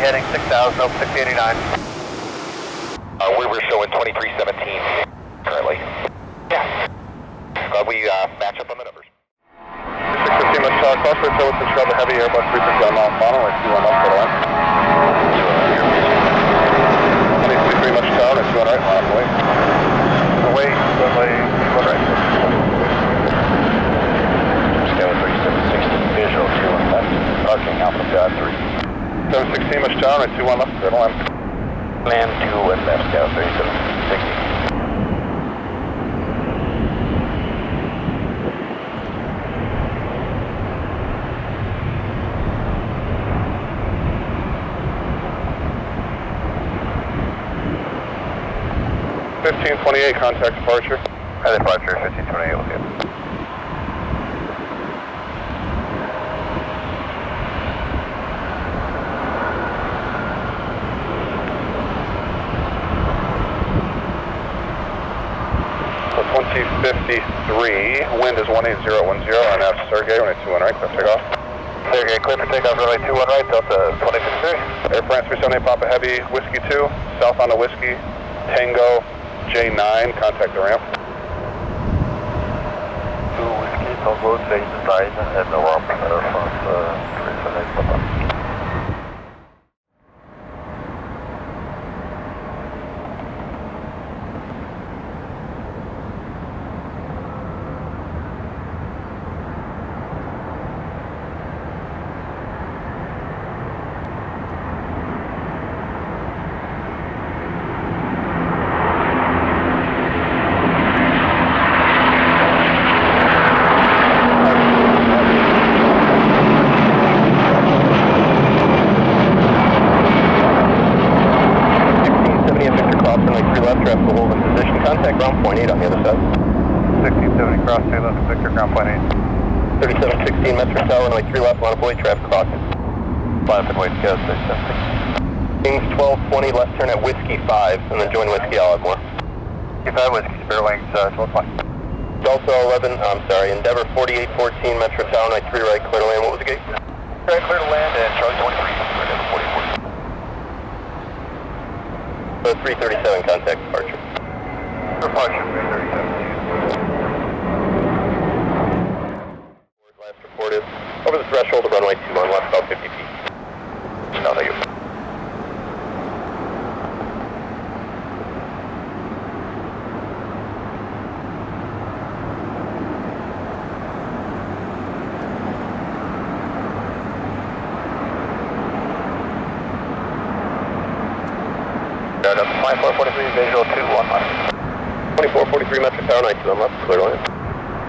heading 6,000, over 689. We were showing 2317 currently. Yeah. We match up on the numbers. 615 much tower, cross right with the trouble heavy Airbus A350 mile final, like 21 up, put on. 23 much tower, like 2 on right, line away. Away, runway, 2 on right. Skyline 3760, visual 2 on left, parking Alpha Scout 3. 716 much tower, like 2 on left, right line. Land 2 and left, Scout 3760. $1528, contact departure. Departure, 1528, okay. So 2053, wind is 18010, and that's Sergey, runway 21 right, clear takeoff. Sergey, clear for takeoff, runway 21 right, Delta 2053. Air France 378 Papa Heavy, Whiskey 2, south on the Whiskey, Tango, J9, contact the ramp. 2 Whiskey, Tango, J9, and the ramp Air France 378 Papa. Ground point 8 on the other side. 1670 cross 2 left, Victor, ground point 8. 3716 Metro Tower, runway 3 left, line of way, traffic caution. 5 and wait, Scout 676. Kings 1220, left turn at Whiskey 5, and then join Whiskey, I'll have more. Whiskey 5, Whiskey, Spirit Wings, 1220. Delta 11, I'm sorry, Endeavor 4814 Metro Tower, runway 3 right, clear to land, what was the gate? Right, clear to land, and Charlie 23, Endeavor 4814. 337, contact departure. Departure 337. Last reported. Over the threshold of runway 2 on left, about 50 feet. No, thank you. Start up 2443, visual 2 1 left. 2443 Metro Tower, 92 on left, clear to land. 2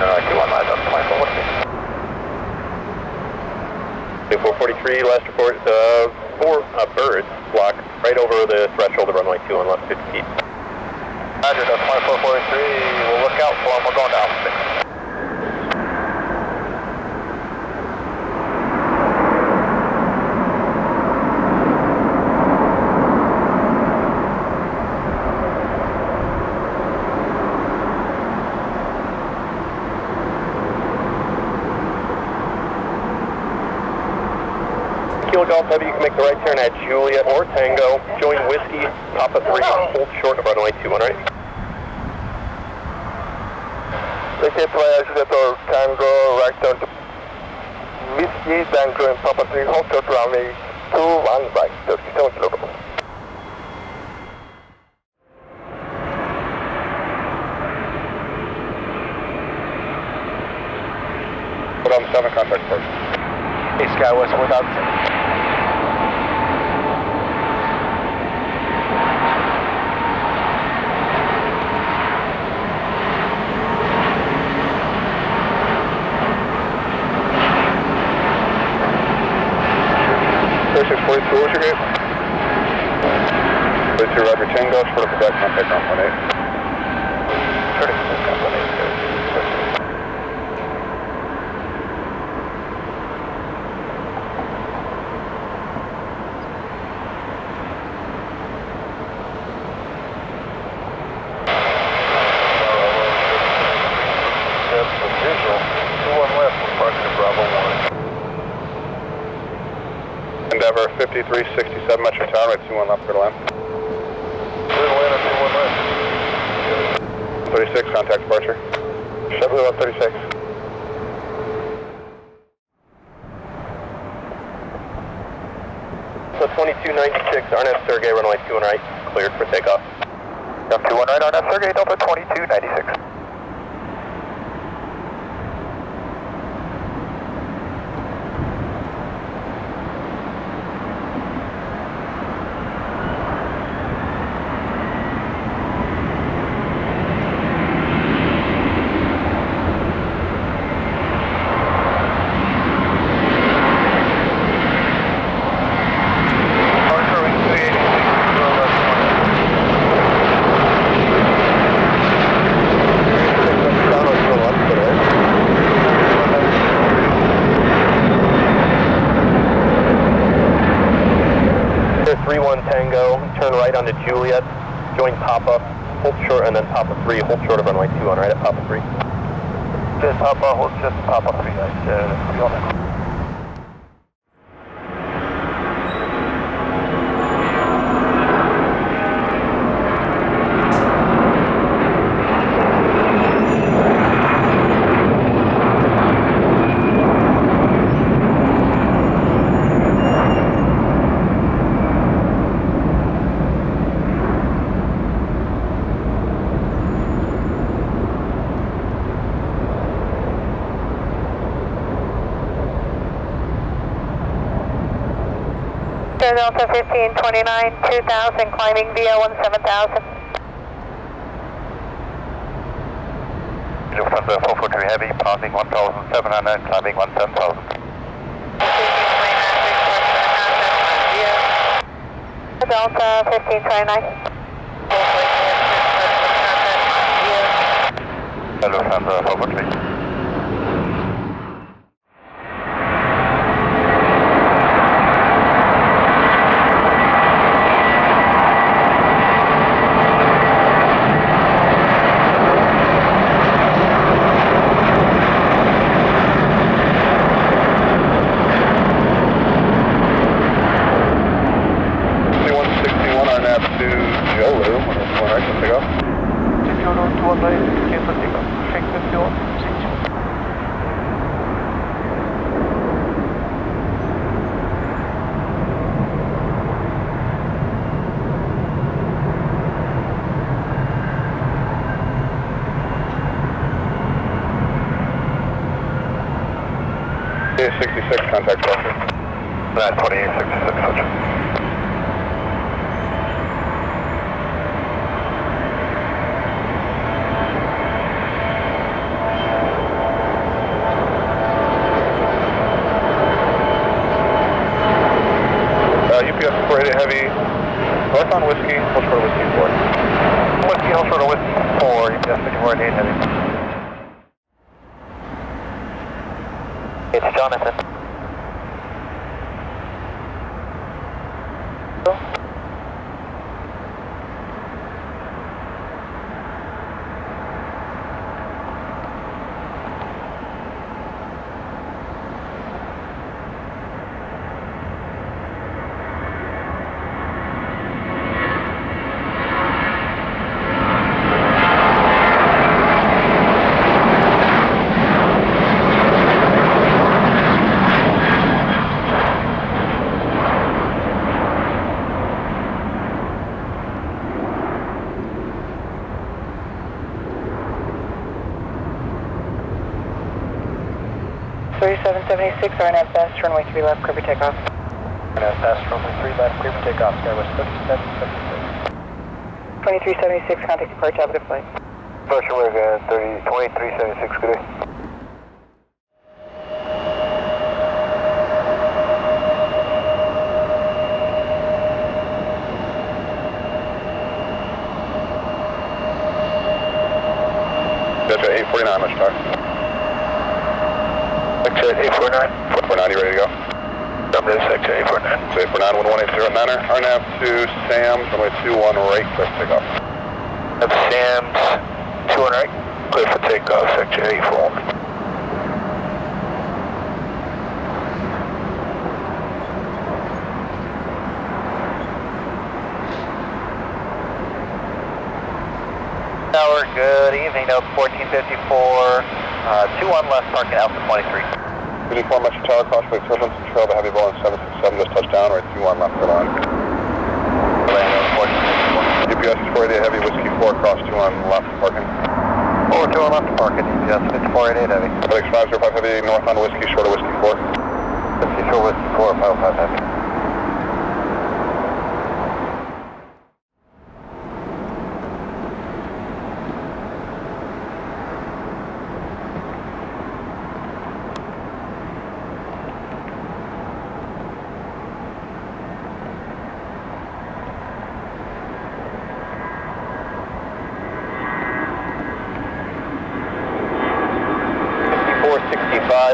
1 left, up 2443. 2443, last report, 4 birds block right over the threshold of runway 2 on left, 50 feet. Roger, that's 2443, we'll look out for them, we're going down 6. Golf Heavy, you can make the right turn at Juliet or Tango. Join Whiskey, Papa 3, hold short of runway 21 right. Whiskey Playa, Juliet or Tango, right turn to Whiskey, Tango and Papa 3, hold short runway 21 right, 37 kilometers. Put on the 7 contact first. Hey, SkyWest, without 3642, what was your gate? 32 Roger Tango, short of the back, contact ground point 8. 36 ground point 8. Endeavor 5367 Metro Tower, right 21 left, clear to land. Clear to land at 21 right. 36, contact departure. JetBlue 136. So 2296, RNF Sergey, runway 21 right, cleared for takeoff. 21 right, RNF Sergey, Delta 2296. Onto Juliet, join Papa, hold short, and then Papa 3, hold short of runway 21 right at Papa 3. Just Papa, hold just Papa 3, guys, 3 on it. Delta 1529, 2000, climbing via 17000. Lufthansa 443 Heavy, passing 1700, climbing 17000. Delta 1529. Lufthansa 443. Contact structure. That's 2866, UPS 488 Heavy, north on Whiskey, hold short of Whiskey 4. Whiskey, hold short of Whiskey 4, UPS 488 Heavy. It's Jonathan. RNF Best, runway 3 left, clear for takeoff. RNF Best, runway 3 left, clear for takeoff, SkyWest 3776. 2376, contact departure, have a good flight. Departure, we're going 2376, good day. Delta 849, much talk. Sector 849. 449, you ready to go? I'm ready, Sector 849. So 849, 1180 Niner, RNAV to Sam's, runway 21 right, clear for takeoff. That's Sam's 21 right, clear for takeoff, Sector 841. good evening, Oak 1454, 21 left, parking Alpha 23. 54 Metro Tower, crossway turbulence and trail the heavy Boeing 767, just touched down, right 21 left, good on. UPS 488 Heavy, Whiskey 4, cross 21 left, parking. 421 left, parking, UPS 5488 Heavy. FedEx 505 Heavy, north on Whiskey, short of Whiskey 4. Whiskey short, Whiskey 4, 505 Heavy.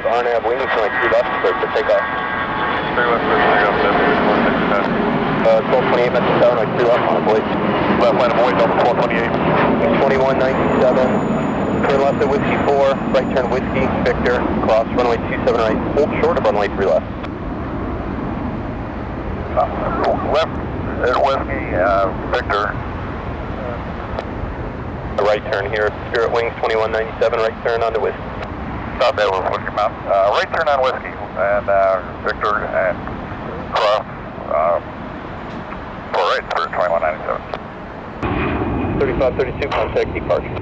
RNAV wing, it's like 3 left, clear for takeoff. 3 left for takeoff, 1228 Metro Tower, like 3 left on a void. left line avoid, Delta 1228. 2197, turn left at Whiskey 4, right turn Whiskey, Victor, cross runway 27 right, hold short of runway 3 left. Left at Whiskey, Victor. A right turn here, Spirit Wings 2197, right turn onto Whiskey. Stop that with Whiskey Mount. Right turn on Whiskey, and Victor, and cross, for right through 2197. 3532, contact departure.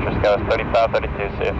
Just got us 3532, see you.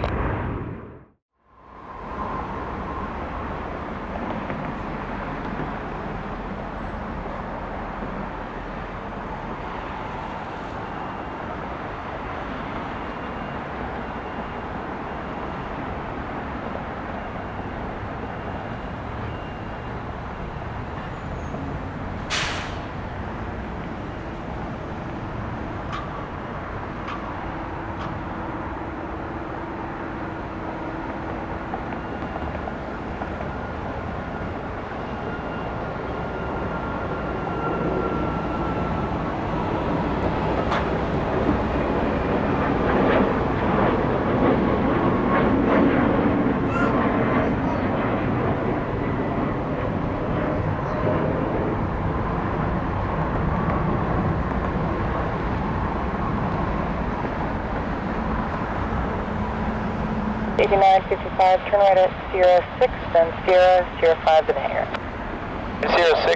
Turn right at Sierra 6, then Sierra 05 to the hangar. Sierra 6,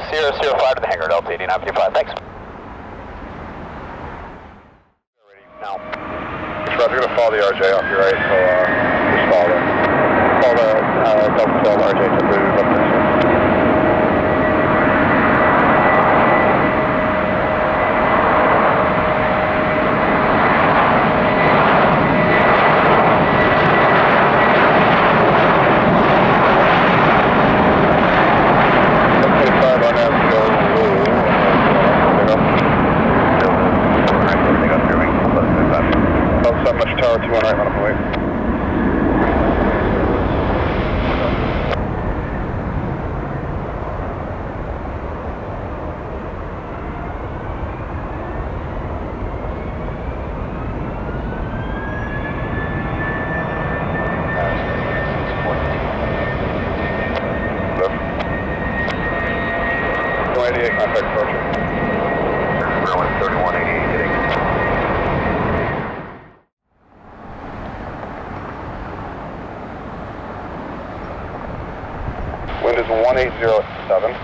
Sierra 05 to the hangar, Delta 8955, thanks. Now. You're going to follow the RJ off your right, so just follow the Delta 12 RJ to move up this way. Tower 21 right, run up away. Contact departure. Runway 3188 hitting. Wind is 1807.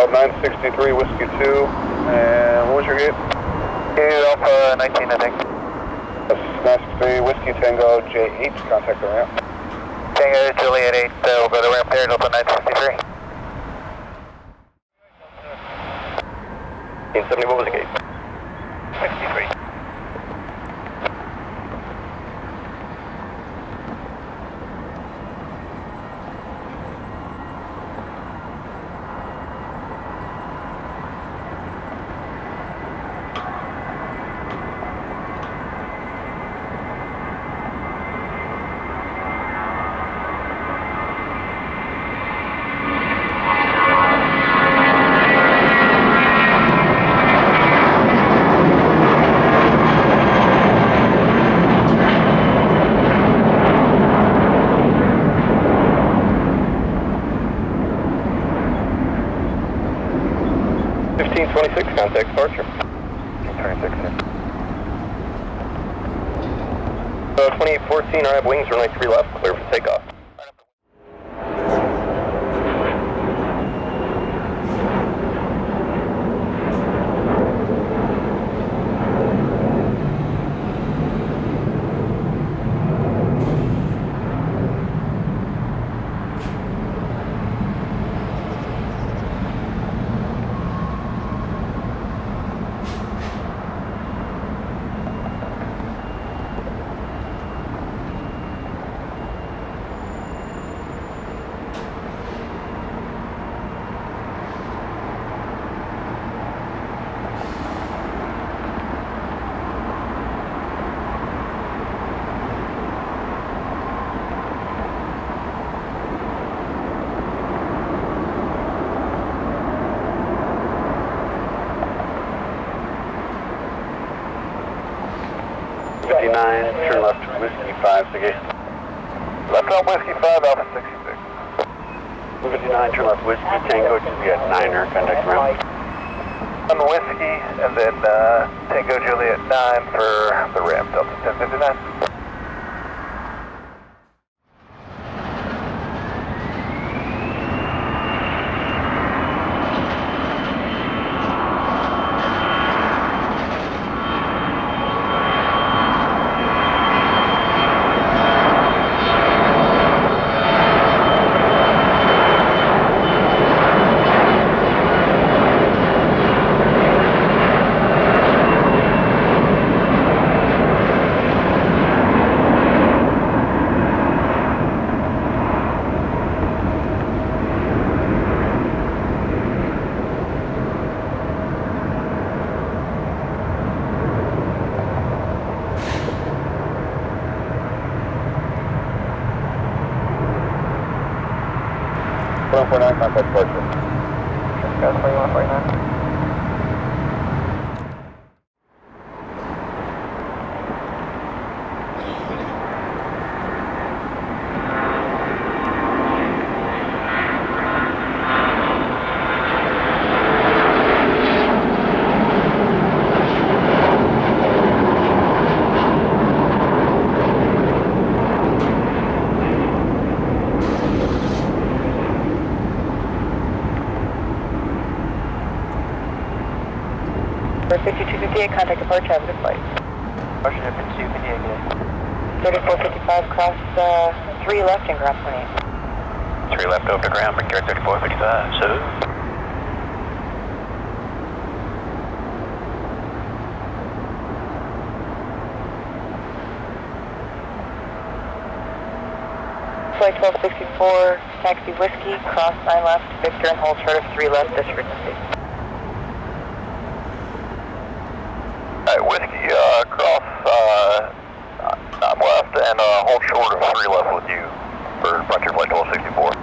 Up 963, Whiskey 2, and what was your gate? Alpha 19, I think. That's 963, Whiskey Tango J8, contact the ramp. Tango Juliet 8, we'll go to ramp there, Delta 963. 1570, what was the gate? 63. Contact departure. 26. 2814, I have wings, runway 3 left, clear for takeoff. Turn left, Whiskey 5, Siggy. Left on Whiskey 5, Alpha 66. 59, turn left, Whiskey Tango, Juliet 9er, contact ground. On the Whiskey, and then Tango Juliet 9 for the ramp, Delta 1059. Contact departure. Gas 4149. For 5258, contact departure, have a good flight. Departure 5258. 3455, cross 3 left and ground 28. 3 left over to ground, bring gear 3455, so. Flight 1264, taxi Whiskey, cross 9 left, Victor and hold short of 3 left, this frequency. Alright, Whiskey, cross 9 left and hold short of 3 left with you for Frontier Flight 1264.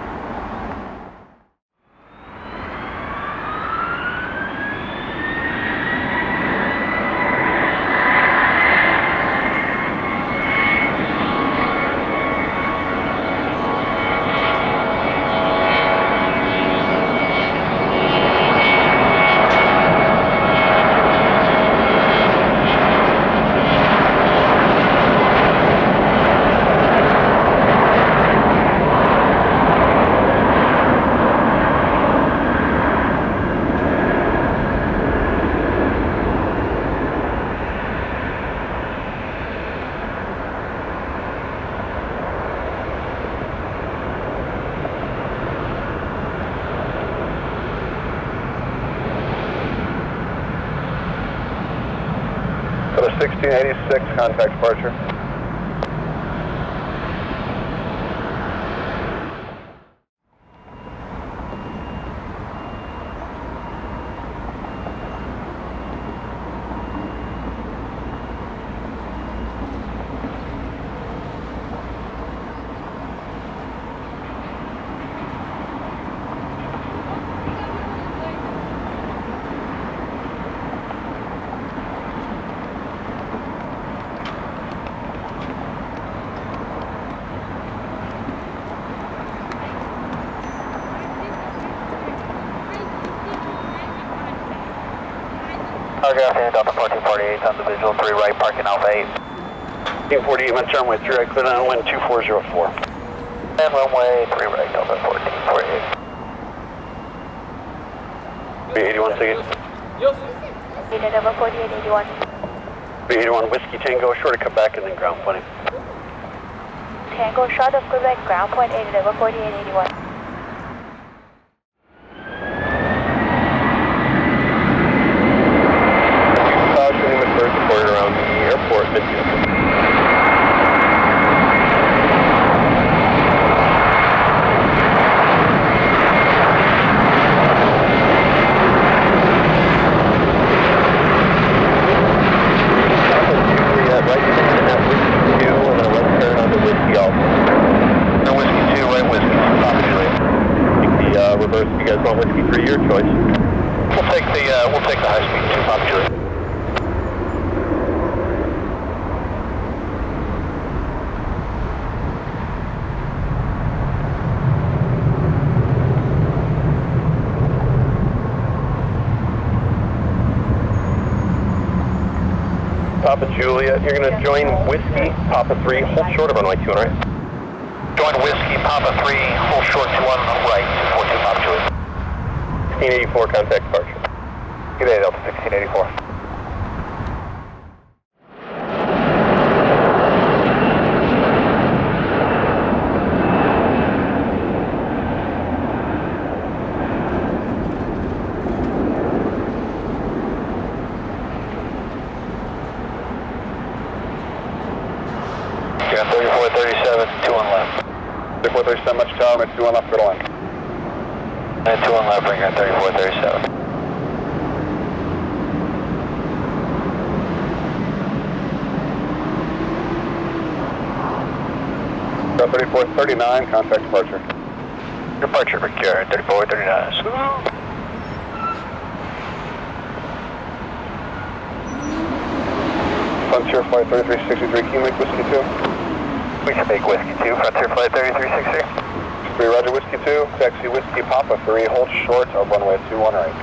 1686, contact departure. Telegraph Delta 1448 on the visual, 3 right, parking Alpha 8. 1848, my turn with 3 right, clear down wind 2404. And runway 3 right, Delta 1448. B81, Siggy. Number 4881. B81, Whiskey Tango, short of Quebec and then ground pointing. Tango, short of Quebec, ground point 8, number 4881. Reported around the airport midfield. Right, and then Whiskey 2, and then a left turn onto Whiskey also. No, Whiskey 2, right, Whiskey 2, Papa Juliet. The reverse, if you guys want Whiskey 3, your choice. We'll take the high speed 2, Papa Juliet. Papa Juliet, you're going to join Whiskey, Papa 3, hold short of runway 2 on right. Join Whiskey, Papa 3, hold short to 1 right, 42 Papa Juliet. 1684, contact departure. Good day, Delta 1684. You're on 3437, 2 on left. 3437, much tower, 2 on left, go to line. And 2 on left, bring her 3437. 3439, contact departure. Departure, Victoria, 3439. Frontier flight 3363, can you make Whiskey 2? We can make Whiskey 2, Frontier Flight 3363. 3 Roger, Whiskey 2, taxi Whiskey Papa 3, hold short of runway 21 right.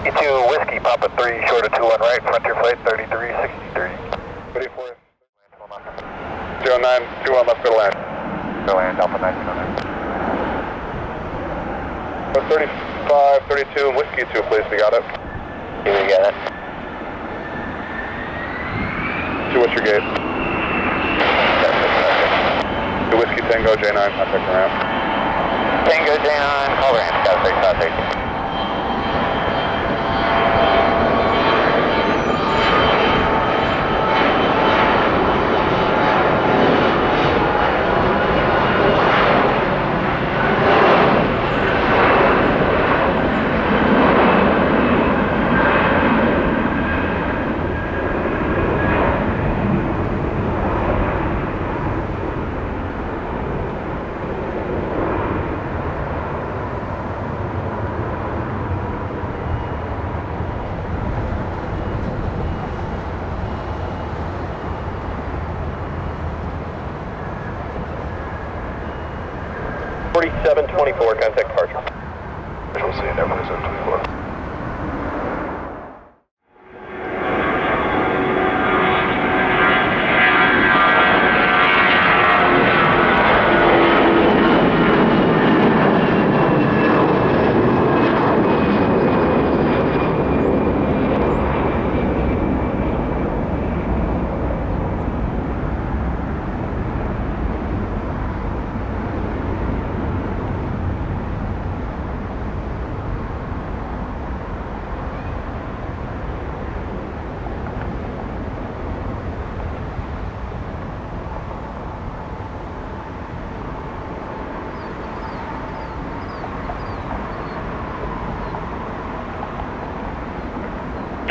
E2 Whiskey, Papa 3, short of 21 right, Frontier Flight 3363. 34. 09, 21 left, go to land. Go land, Alpha 1909. 35, 32, Whiskey 2, please, we got it. Here we got it. 2, what's your gate? 2 Whiskey Tango, J9, contact the ramp. Tango J9, call ramp, Sky 3513. Contact departure. Visual C, Airplane 724.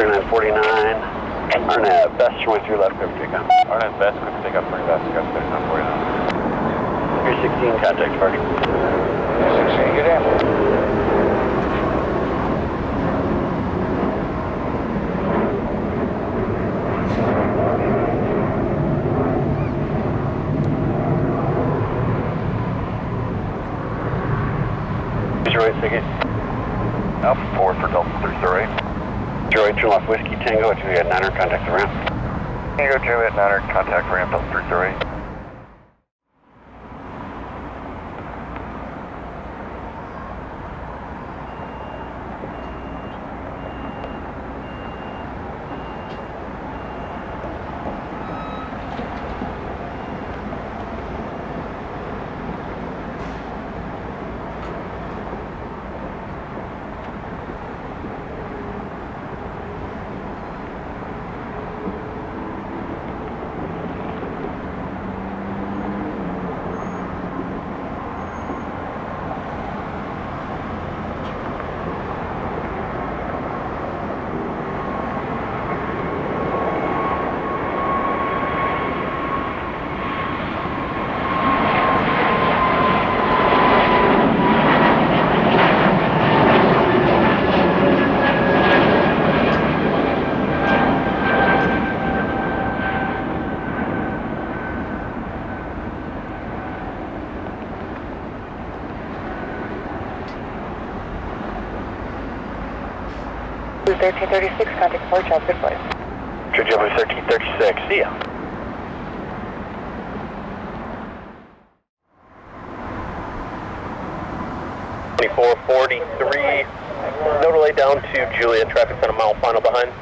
3949. Arnett, best runway 3 left, clear for takeoff. Arnett, best, quick take up 3 left, you got 3949. Pier 16, contact party. 16, get in. Detroit ticket. Alpha 4 for Delta 338. Detroit, turn left Whiskey Tango at Juliet 900, contact the ramp. Tango Juliet 900, contact ramp Delta 338. Blue 1336, contact support, job, good flight. JetBlue 1336, see ya. No delay down to Juliet, traffic's on a mile final behind.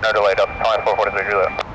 No delay, Delta 443 Juliet.